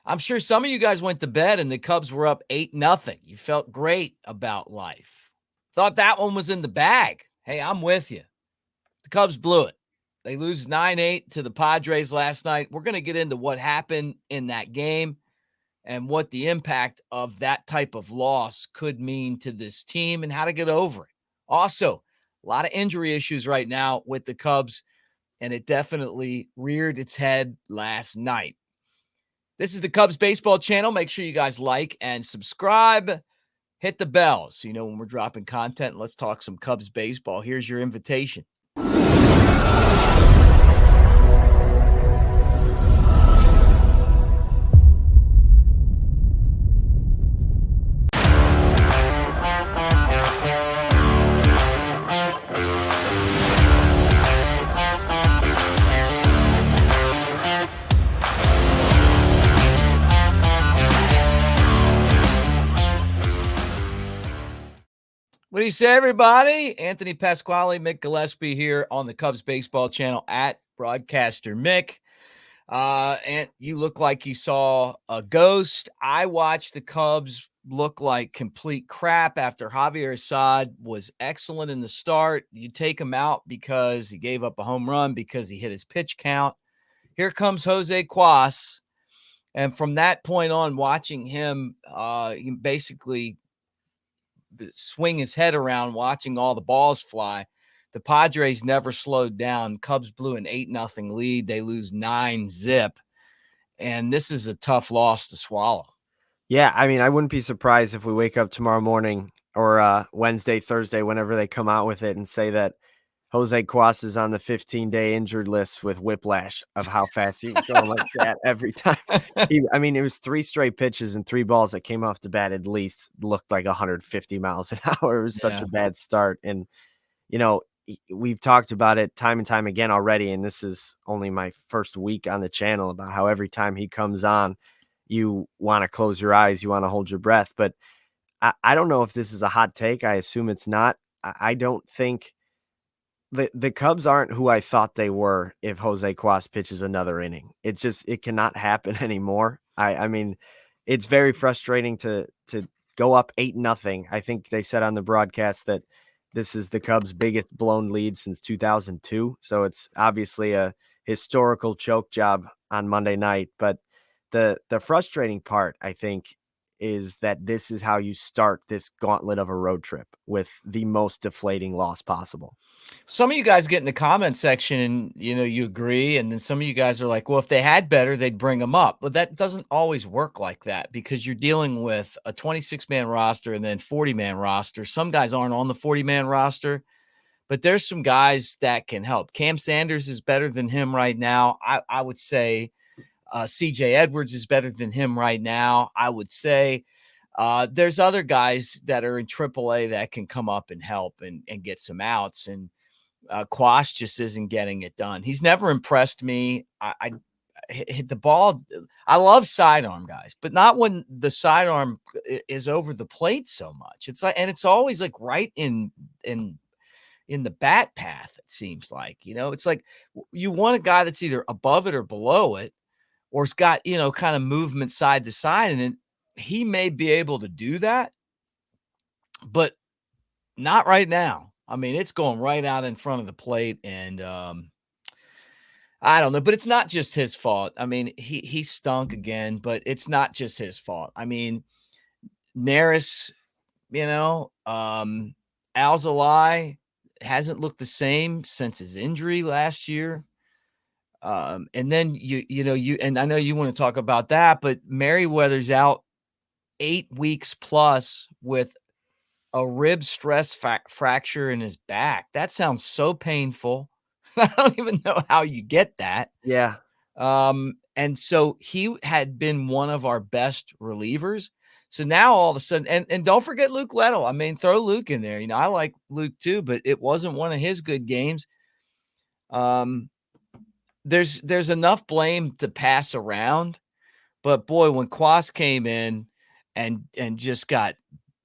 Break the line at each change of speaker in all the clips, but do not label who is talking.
I'm sure some of you guys went to bed and the Cubs were up 8-0. You felt great about life. Thought that one was in the bag. Hey, I'm with you. The Cubs blew it. They lose 9-8 to the Padres last night. We're going to get into what happened in that game and what the impact of that type of loss could mean to this team and how to get over it. Also, a lot of injury issues right now with the Cubs, and it definitely reared its head last night. This is the Cubs Baseball Channel. Make sure you guys like and subscribe. Hit the bell so you know when we're dropping content. Let's talk some Cubs baseball. Here's your invitation. What do you say, everybody? Anthony Pasquale, Mick Gillispie here on the Cubs Baseball Channel at Broadcaster Mick. And you look like you saw a ghost. I watched the Cubs look like complete crap after Javier Assad was excellent in the start. You take him out because he gave up a home run because he hit his pitch count. Here comes Jose Caus. And from that point on, watching him, he basically swing his head around watching all the balls fly. The Padres never slowed down. Cubs blew an 8-0 lead. They lose 9-0. And this is a tough loss to swallow.
Yeah, I mean, I wouldn't be surprised if we wake up tomorrow morning or Wednesday, Thursday, whenever they come out with it and say that Jose Caus is on the 15-day injured list with whiplash of how fast he was going like that every time. It was 3 straight pitches and 3 balls that came off the bat at least looked like 150 miles an hour. It was such a bad start. And, we've talked about it time and time again already, and this is only my first week on the channel about how every time he comes on, you want to close your eyes, you want to hold your breath. But I don't know if this is a hot take. I assume it's not. I don't think the Cubs aren't who I thought they were if Jose Caus pitches another inning. It cannot happen anymore. I mean, it's very frustrating to go up 8-0. I think they said on the broadcast that this is the Cubs' biggest blown lead since 2002. So it's obviously a historical choke job on Monday night. But the frustrating part, I think, is that this is how you start this gauntlet of a road trip with the most deflating loss possible.
Some of you guys get in the comment section and, you agree. And then some of you guys are like, well, if they had better, they'd bring them up. But that doesn't always work like that because you're dealing with a 26-man roster and then 40-man roster. Some guys aren't on the 40-man roster, but there's some guys that can help. Cam Sanders is better than him right now. I would say CJ Edwards is better than him right now. I would say there's other guys that are in AAA that can come up and help and get some outs. And Caus just isn't getting it done. He's never impressed me. I hit the ball. I love sidearm guys, but not when the sidearm is over the plate so much. It's like, and it's always like right in the bat path. It seems like, it's like you want a guy that's either above it or below it, or it's got, kind of movement side to side. And he may be able to do that, but not right now. I mean, it's going right out in front of the plate, and I don't know, but it's not just his fault. I mean, he stunk again, but it's not just his fault. I mean, Neris, Alzolay hasn't looked the same since his injury last year. And then and I know you want to talk about that, but Merryweather's out 8 weeks plus with a rib stress fracture in his back. That sounds so painful. I don't even know how you get that.
Yeah.
And so he had been one of our best relievers. So now all of a sudden, and don't forget Luke Letto. I mean, throw Luke in there. I like Luke too, but it wasn't one of his good games. There's enough blame to pass around, but boy, when Caus came in and just got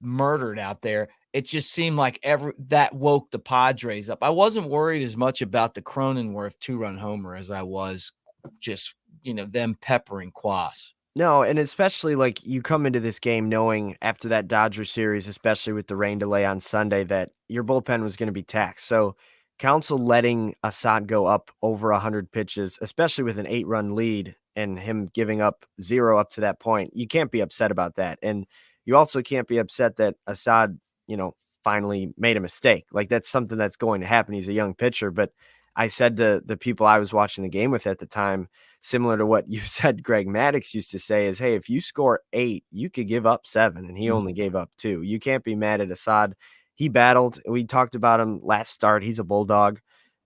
murdered out there, it just seemed like that woke the Padres up. I wasn't worried as much about the Cronenworth 2-run homer as I was just, them peppering Caus.
No, and especially like you come into this game knowing after that Dodgers series, especially with the rain delay on Sunday, that your bullpen was going to be taxed. So, Counsell letting Assad go up over 100 pitches, especially with an 8-run lead and him giving up 0 up to that point, you can't be upset about that. And you also can't be upset that Assad, finally made a mistake. Like that's something that's going to happen. He's a young pitcher, but I said to the people I was watching the game with at the time, similar to what you said Greg Maddux used to say is, hey, if you score 8, you could give up 7, and he only gave up 2. You can't be mad at Assad. He battled. We talked about him last start. He's a bulldog.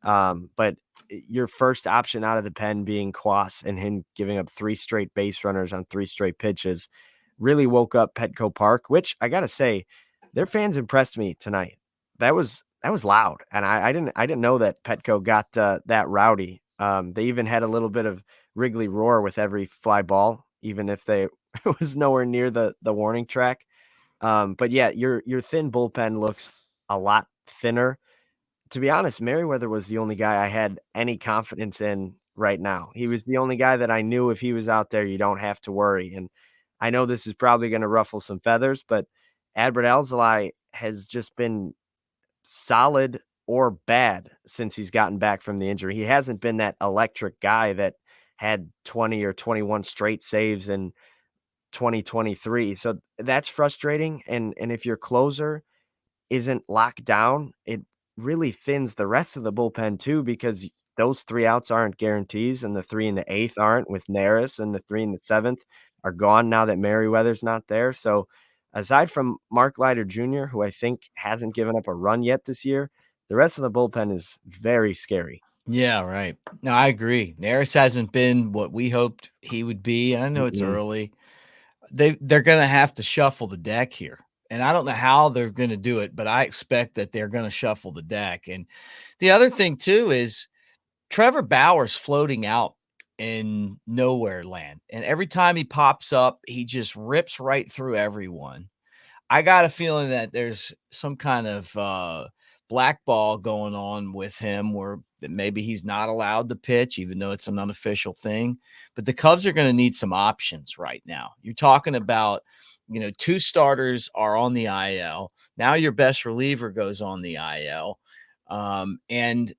But your first option out of the pen being Caus and him giving up 3 straight base runners on 3 straight pitches really woke up Petco Park, which I got to say, their fans impressed me tonight. That was loud, and I didn't know that Petco got that rowdy. They even had a little bit of Wrigley roar with every fly ball, even if they it was nowhere near the warning track. But yeah, your thin bullpen looks a lot thinner. To be honest, Merryweather was the only guy I had any confidence in right now. He was the only guy that I knew if he was out there, you don't have to worry. And I know this is probably going to ruffle some feathers, but Adbert Alzolay has just been solid or bad since he's gotten back from the injury. He hasn't been that electric guy that had 20 or 21 straight saves in 2023. So that's frustrating. And if your closer isn't locked down, it really thins the rest of the bullpen too, because those 3 outs aren't guarantees, and the 3 in the 8th aren't with Neris, and the 3 in the 7th are gone now that Merryweather's not there. So aside from Mark Leiter Jr., who I think hasn't given up a run yet this year, the rest of the bullpen is very scary.
Yeah, right. No, I agree. Neris hasn't been what we hoped he would be. I know it's
Mm-mm.
early. They're gonna have to shuffle the deck here. And I don't know how they're gonna do it, but I expect that they're gonna shuffle the deck. And the other thing too is Trevor Bauer's floating out in nowhere land. And every time he pops up, he just rips right through everyone. I got a feeling that there's some kind of blackball going on with him where maybe he's not allowed to pitch, even though it's an unofficial thing. But the Cubs are going to need some options right now. You're talking about, 2 starters are on the IL. Now your best reliever goes on the IL. And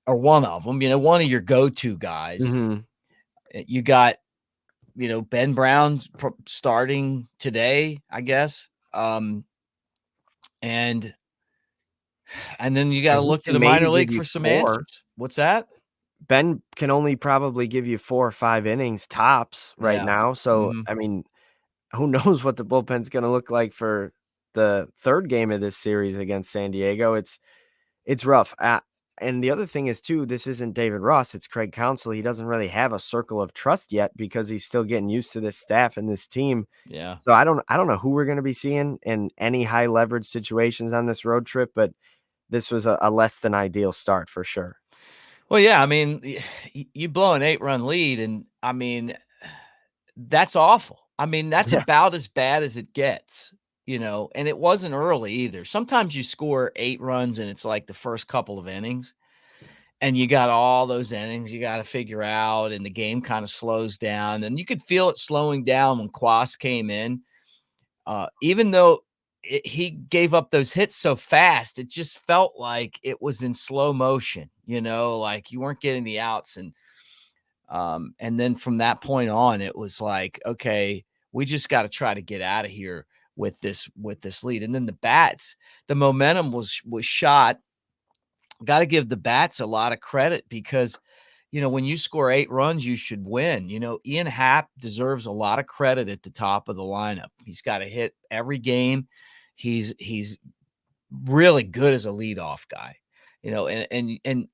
or one of them, one of your go-to guys.
Mhm.
You got, Ben Brown starting today, I guess. And then you gotta
And he
look to
can
the minor
maybe give
league
you
for some
4.
answers. What's that?
Ben can only probably give you 4 or 5 innings tops right
Yeah.
now. So,
Mhm.
I mean, who knows what the bullpen's gonna look like for the 3rd game of this series against San Diego. It's rough. And the other thing is too, this isn't David Ross, it's Craig Counsell. He doesn't really have a circle of trust yet because he's still getting used to this staff and this team.
Yeah.
So I don't know who we're gonna be seeing in any high leverage situations on this road trip, but this was a less than ideal start for sure.
Well, yeah, I mean, you blow an 8-run lead, and, I mean, that's awful. I mean, that's
Yeah.
about as bad as it gets, and it wasn't early either. Sometimes you score 8 runs, and it's like the first couple of innings, and you got all those innings you gotta figure out, and the game kinda slows down, and you could feel it slowing down when Quas came in. Even though he gave up those hits so fast, it just felt like it was in slow motion, like you weren't getting the outs. And then from that point on, it was like, okay, we just got to try to get out of here with this lead. And then the bats, the momentum was shot. Got to give the bats a lot of credit because when you score 8 runs, you should win. Ian Happ deserves a lot of credit at the top of the lineup. He's got to hit every game. He's really good as a leadoff guy, and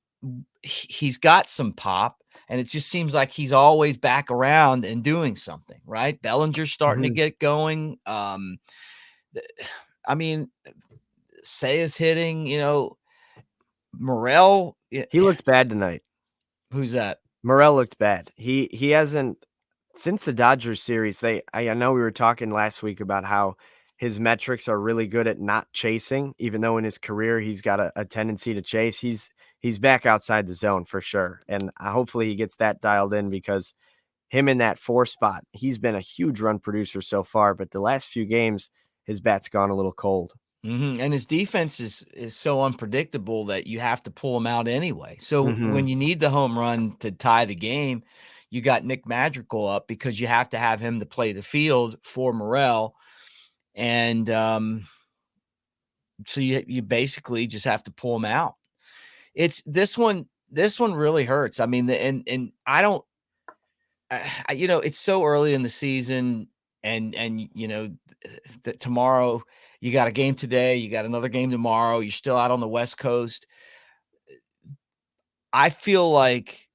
he's got some pop, and it just seems like he's always back around and doing something, right? Bellinger's starting to
Mhm.
get going. I mean, Say's hitting, Morel,
He looked bad tonight.
who's that?
Morel looked bad. He hasn't since the Dodgers series. I know we were talking last week about how his metrics are really good at not chasing, even though in his career he's got a tendency to chase. He's back outside the zone for sure, and hopefully he gets that dialed in because him in that 4 spot. He's been a huge run producer so far, but the last few games, his bat's gone a little cold.
And his defense is so unpredictable that you have to pull him out anyway. So when you need the home run to tie the game, you got Nick Madrigal up because you have to have him to play the field for Morel. And so you basically just have to pull him out. It's this one really hurts. I mean, and I don't it's so early in the season, and that tomorrow you got a game today, you got another game tomorrow, you're still out on the West Coast. I feel like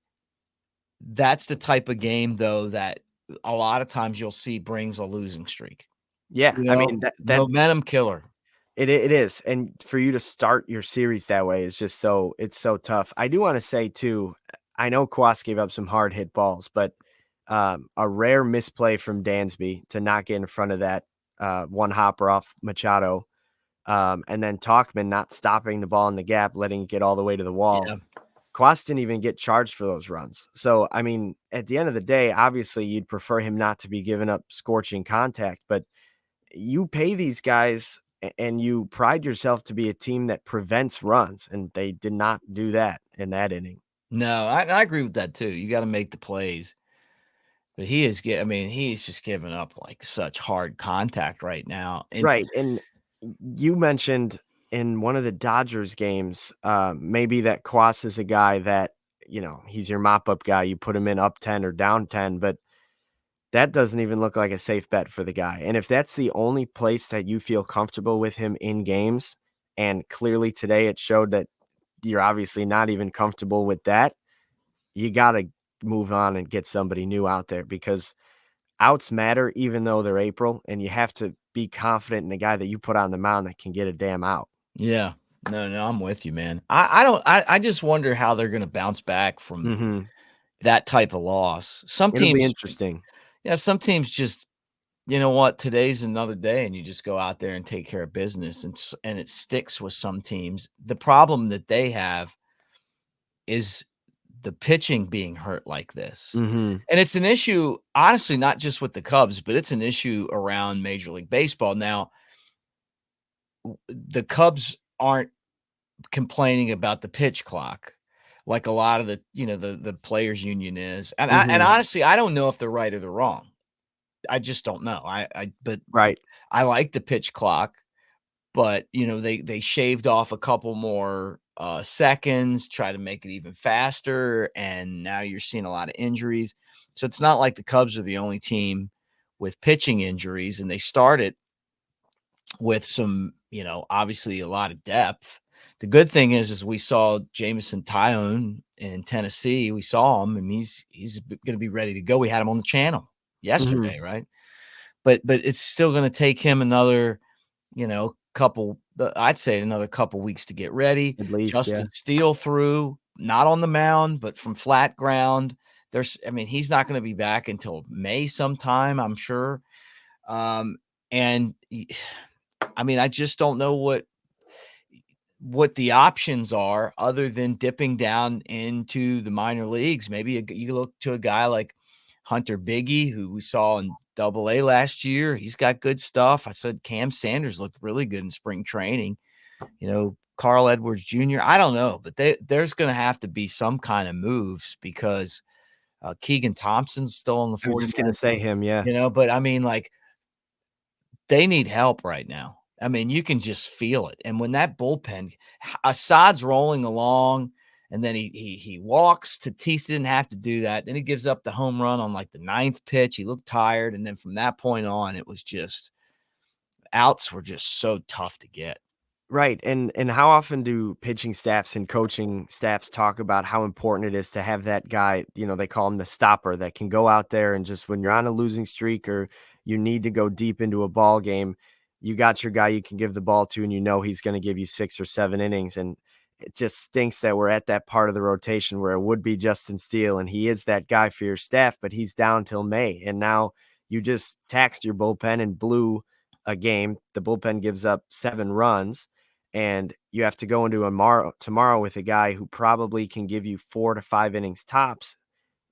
that's the type of game, though, that a lot of times you'll see brings a losing streak.
Yeah, I mean, that
Momentum killer.
it is, and for you to start your series that way is just it's so tough. I do wanna say too, I know Caus gave up some hard hit balls, but, a rare misplay from Dansby to not get in front of that, one hopper off Machado, and then Talkman not stopping the ball in the gap, letting it get all the way to the wall.
Yeah.
Caus didn't even get charged for those runs. So, I mean, at the end of the day, obviously, you'd prefer him not to be giving up scorching contact, but you pay these guys and you pride yourself to be a team that prevents runs, and they did not do that in that inning.
No, I agree with that too. You gotta make the plays. But he's just giving up, like, such hard contact right now, and
Right, and you mentioned in one of the Dodgers games, maybe that Caus is a guy that, he's your mop-up guy, you put him in up 10 or down 10, but that doesn't even look like a safe bet for the guy, and if that's the only place that you feel comfortable with him in games, and clearly today it showed that you're obviously not even comfortable with that, you gotta move on and get somebody new out there because outs matter even though they're April, and you have to be confident in the guy that you put on the mound that can get a damn out.
yeah. No, I'm with you, man. I don't I just wonder how they're gonna bounce back from
Mhm.
that type of loss. Some
It'll be
teams
interesting.
yeah, some teams just you know what, today's another day, and you just go out there and take care of business, and it sticks with some teams. The problem that they have is the pitching being hurt like this.
Mhm.
And it's an issue, honestly, not just with the Cubs, but it's an issue around Major League Baseball. Now, the Cubs aren't complaining about the pitch clock like a lot of the players union is. And
Mhm.
honestly, I don't know if they're right or they're wrong. I just don't know. But
Right.
I like the pitch clock, but they shaved off a couple more seconds, try to make it even faster, and now you're seeing a lot of injuries. So it's not like the Cubs are the only team with pitching injuries, and they started with some, obviously a lot of depth. The good thing is we saw Jameson Tyone in Tennessee. We saw him, and he's going to be ready to go. We had him on the channel
Mhm.
yesterday, right? But it's still going to take him another, I'd say another couple weeks to get ready.
At least, yeah.
Justin Steele threw, not on the mound, but from flat ground. He's not going to be back until May sometime, I'm sure. And I just don't know what the options are other than dipping down into the minor leagues. Maybe you look to a guy like Hunter Biggie, who we saw in Double-A last year. He's got good stuff. I said Cam Sanders looked really good in spring training. Carl Edwards Jr. I don't know, but there's going to have to be some kind of moves because Keegan Thompson's still on the
I was
40
just gonna
man.
say him, yeah.
But like they need help right now. You can just feel it. And when that bullpen, Assad's rolling along, and then he walks. Tatis didn't have to do that. Then he gives up the home run on like the ninth pitch. He looked tired, and then from that point on, it was just outs were just so tough to get.
Right, and how often do pitching staffs and coaching staffs talk about how important it is to have that guy, they call him the stopper that can go out there and just when you're on a losing streak or you need to go deep into a ball game, you got your guy you can give the ball to and he's going to give you 6 or 7 innings and it just stinks that we're at that part of the rotation where it would be Justin Steele and he is that guy for your staff, but he's down till May and now you just taxed your bullpen and blew a game. The bullpen gives up 7 runs and you have to go into tomorrow with a guy who probably can give you 4 to 5 innings tops.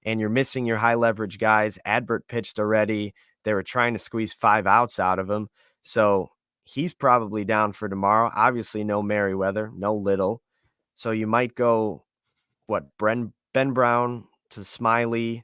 and you're missing your high leverage guys. Adbert pitched already. They were trying to squeeze 5 outs out of him. So he's probably down for tomorrow. Obviously, no Merryweather, no Little. So you might go, Ben Brown to Smiley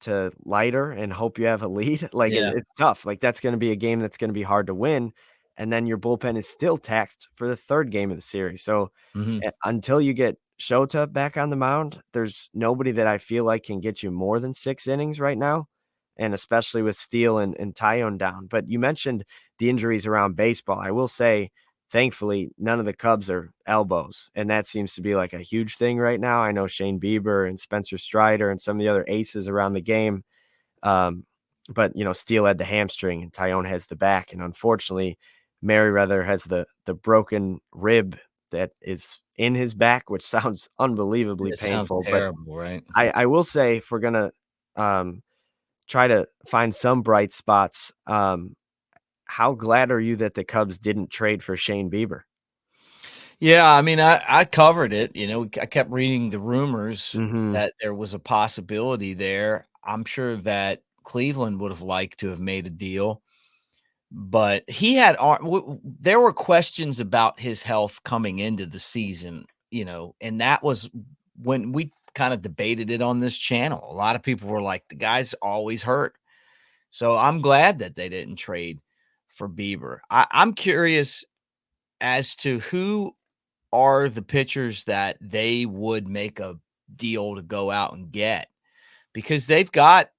to Leiter and hope you have a lead. Like
Yeah.
it's tough. Like that's going to be a game that's going to be hard to win. And then your bullpen is still taxed for the third game of the series. So
Mhm.
until you get Shota back on the mound, there's nobody that I feel like can get you more than 6 innings right now. And especially with Steele and Tyone down. But you mentioned the injuries around baseball. I will say, thankfully, none of the Cubs are elbows. And that seems to be like a huge thing right now. I know Shane Bieber and Spencer Strider and some of the other aces around the game. Um, but, Steele had the hamstring and Tyone has the back. And unfortunately, Merryweather has the broken rib that is in his back, which sounds unbelievably
It sounds
painful. But
terrible, right?
I will say, if we're going to try to find some bright spots, how glad are you that the Cubs didn't trade for Shane Bieber?
Yeah, I mean, I covered it, I kept reading the rumors
Mhm.
that there was a possibility there. I'm sure that Cleveland would have liked to have made a deal, but he had there were questions about his health coming into the season, and that was when we kind of debated it on this channel. A lot of people were like, the guy's always hurt. So I'm glad that they didn't trade for Bieber. I'm curious as to who are the pitchers that they would make a deal to go out and get, because they've got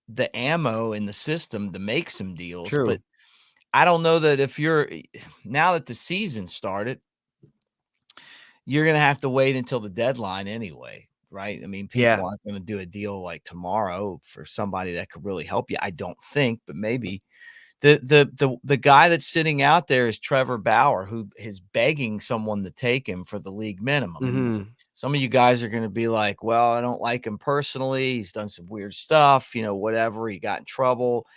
the ammo in the system to make some deals. But
True.
I don't know that if you're now that the season started, you're going to have to wait until the deadline anyway, right? I mean,
Yeah.
people aren't going to do a deal like tomorrow for somebody that could really help you. I don't think, but maybe. The guy that's sitting out there is Trevor Bauer, who is begging someone to take him for the league minimum. And
Mhm.
some of you guys are going to be like, well, I don't like him personally. He's done some weird stuff, whatever. He got in trouble.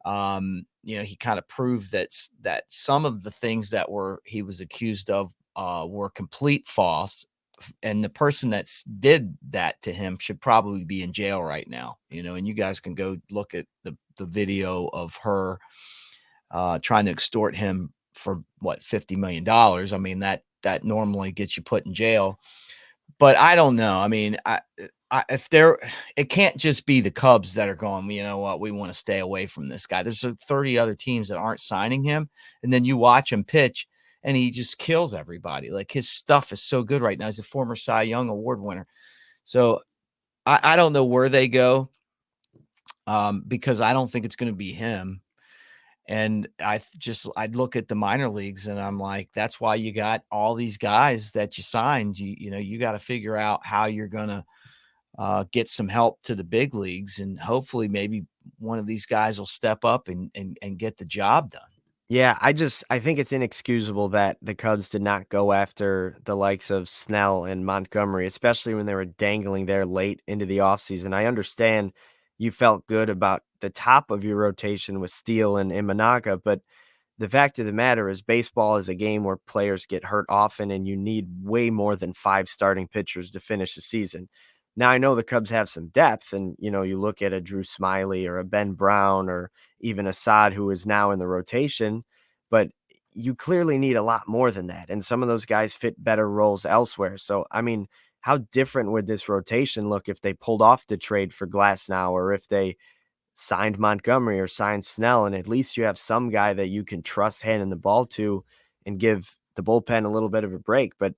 He kind of proved that some of the things that he was accused of were complete false. And the person that's did that to him should probably be in jail right now, and you guys can go look at the video of her trying to extort him for what, $50 million. I mean, that normally gets you put in jail. But I don't know. I mean, if it can't just be the Cubs that are going, you know what, we want to stay away from this guy. There's 30 other teams that aren't signing him. And then you watch him pitch and he just kills everybody. Like, his stuff is so good right now. He's a former Cy Young Award winner. So I don't know where they go, because I don't think it's going to be him. And I'd look at the minor leagues and I'm like, that's why you got all these guys that you signed. You got to figure out how you're going to get some help to the big leagues, and hopefully maybe one of these guys will step up and get the job done.
Yeah, I think it's inexcusable that the Cubs did not go after the likes of Snell and Montgomery, especially when they were dangling there late into the offseason. I understand you felt good about the top of your rotation with Steele and Imanaga, but the fact of the matter is baseball is a game where players get hurt often and you need way more than 5 starting pitchers to finish the season. Now, I know the Cubs have some depth, and you look at a Drew Smiley or a Ben Brown or even Assad, who is now in the rotation, but you clearly need a lot more than that. And some of those guys fit better roles elsewhere. So, I mean, how different would this rotation look if they pulled off the trade for Glass now, or if they signed Montgomery or signed Snell, and at least you have some guy that you can trust handing the ball to and give the bullpen a little bit of a break. But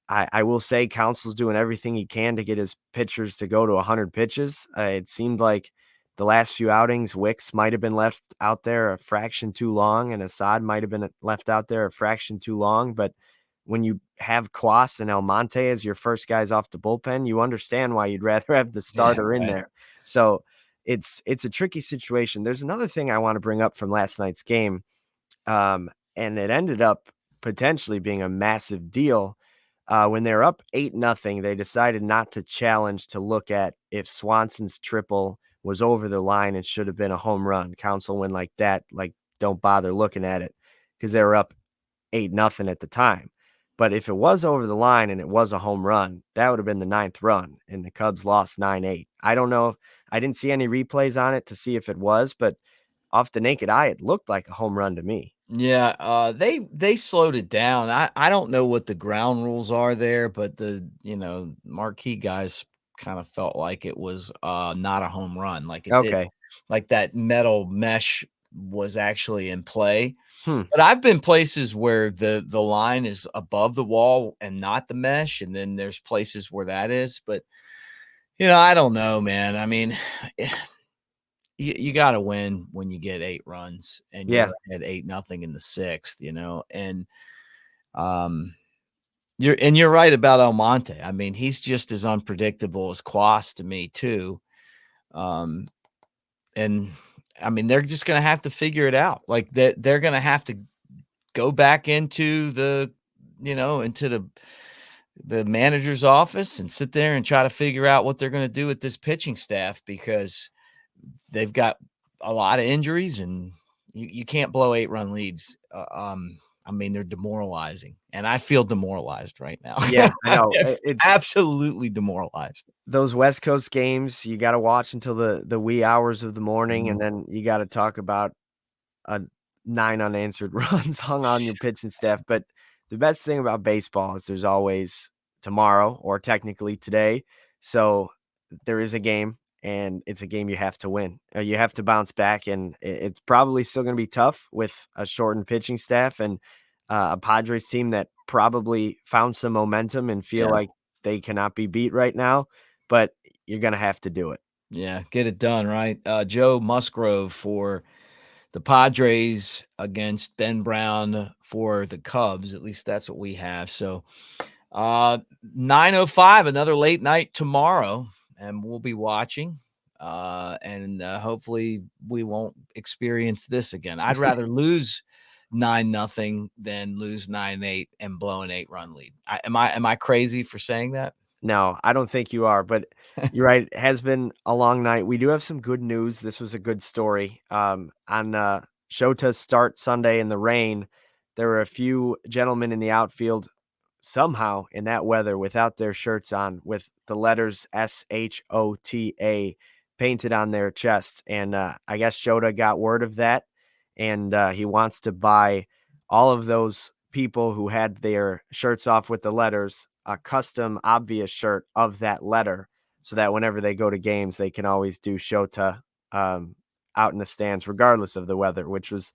I will say Council's doing everything he can to get his pitchers to go to 100 pitches. It seemed like the last few outings, Wicks might have been left out there a fraction too long, and Assad might have been left out there a fraction too long. But when you have Caus and Almonte as your first guys off the bullpen, you understand why you'd rather have the
Yeah,
starter in
right.
there. So it's a tricky situation. There's another thing I want to bring up from last night's game, and it ended up potentially being a massive deal. When they're up 8-0, they decided not to challenge to look at if Swanson's triple was over the line and should have been a home run. Council went like that, like, don't bother looking at it, because they were up 8-0 at the time. But if it was over the line and it was a home run, that would have been the 9th run, and the Cubs lost 9-8. I don't know. I didn't see any replays on it to see if it was, but off the naked eye, it looked like a home run to me.
Yeah, they slowed it down. I don't know what the ground rules are there, but the marquee guys kind of felt like it was not a home run, like it did,
Okay.
like that metal mesh was actually in play.
Hmm.
But I've been places where the line is above the wall and not the mesh, and then there's places where that is. But I don't know, man. I mean, you got to win when you get 8 runs and
Yeah.
you're ahead 8-0 in the 6th, and um you're right about Almonte. I mean, he's just as unpredictable as Caus to me too. Um and I mean, they're just going to have to figure it out. Like they're going to have to go back into the manager's office and sit there and try to figure out what they're going to do with this pitching staff, because they've got a lot of injuries, and you can't blow 8-run leads. I mean, they're demoralizing, and I feel demoralized right now.
Yeah, I know.
I'm
It's
absolutely demoralized.
those West Coast games, you gotta watch until the wee hours of the morning, and
Mhm.
then you gotta talk about 9 unanswered runs hung on your pitching staff. But the best thing about baseball is there's always tomorrow, or technically today. So there is a game, and it's a game you have to win. You have to bounce back, and it's probably still going to be tough with a shortened pitching staff and a Padres team that probably found some momentum and feel
Yeah,
like they cannot be beat right now. But you're going to have to do it.
yeah, get it done, right? Joe Musgrove for the Padres against Ben Brown for the Cubs. At least that's what we have. So 9:05, another late night tomorrow, and we'll be watching. And hopefully we won't experience this again. I'd rather lose 9-0 than lose 9-8 and blow an 8-run lead. Am I crazy for saying that?
No, I don't think you are, but you're right. It has been a long night. We do have some good news. This was a good story. On Shota's start Sunday in the rain, there were a few gentlemen in the outfield somehow in that weather without their shirts on, with the letters SHOTA painted on their chests. And I guess Shota got word of that, and he wants to buy all of those people who had their shirts off with the letters a custom obvious shirt of that letter, so that whenever they go to games, they can always do Shota out in the stands, regardless of the weather, which was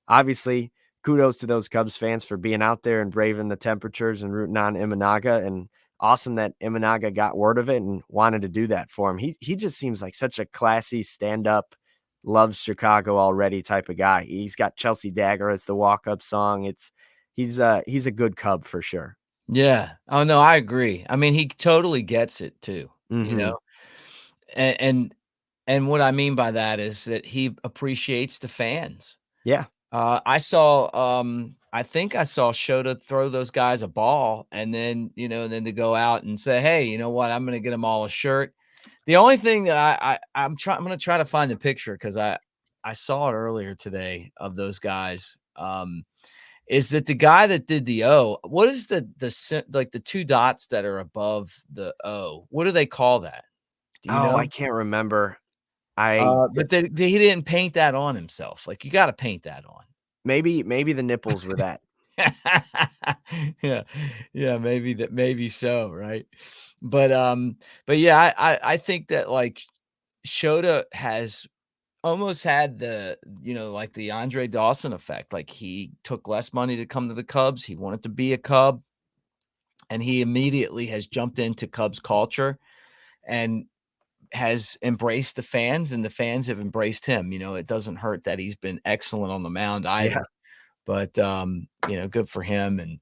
obviously kudos to those Cubs fans for being out there and braving the temperatures and rooting on Imanaga. And awesome that Imanaga got word of it and wanted to do that for him. He just seems like such a classy, stand-up, loves Chicago already type of guy. He's got Chelsea Dagger as the walk-up song. He's a good Cub for sure.
Yeah. Oh no, I agree. I mean, he totally gets it too,
Mhm.
And and what I mean by that is that he appreciates the fans.
Yeah.
I think I saw Shota throw those guys a ball, and then to go out and say, "Hey, you know what? I'm gonna get them all a shirt." The only thing that I'm gonna try to find the picture, because I saw it earlier today of those guys. Is that the guy that did the O? What is like the 2 dots that are above the O? What do they call that? Do you
Oh, I
know?
can't remember. I d
But he didn't paint that on himself. Like, you gotta paint that on.
maybe the nipples were that.
Yeah. Yeah, maybe so, right? But, but yeah, I think that, like, Shota has almost had like the Andre Dawson effect. Like, he took less money to come to the Cubs. He wanted to be a Cub, and he immediately has jumped into Cubs culture and has embraced the fans, and the fans have embraced him. It doesn't hurt that he's been excellent on the mound
Yeah.
either. But good for him, and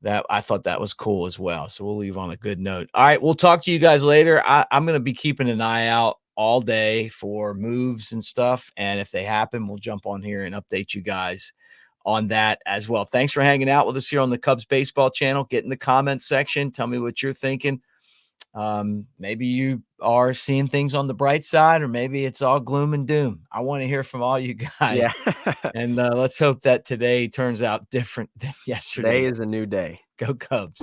that I thought that was cool as well. So we'll leave on a good note. All right, we'll talk to you guys later. I'm going to be keeping an eye out all day for moves and stuff, and if they happen, we'll jump on here and update you guys on that as well. Thanks for hanging out with us here on the Cubs Baseball Channel. Get in the comments section. Tell me what you're thinking. Maybe you are seeing things on the bright side, or maybe it's all gloom and doom. I want to hear from all you guys.
Yeah.
And let's hope that today turns out different than yesterday.
Today is a new day.
Go Cubs.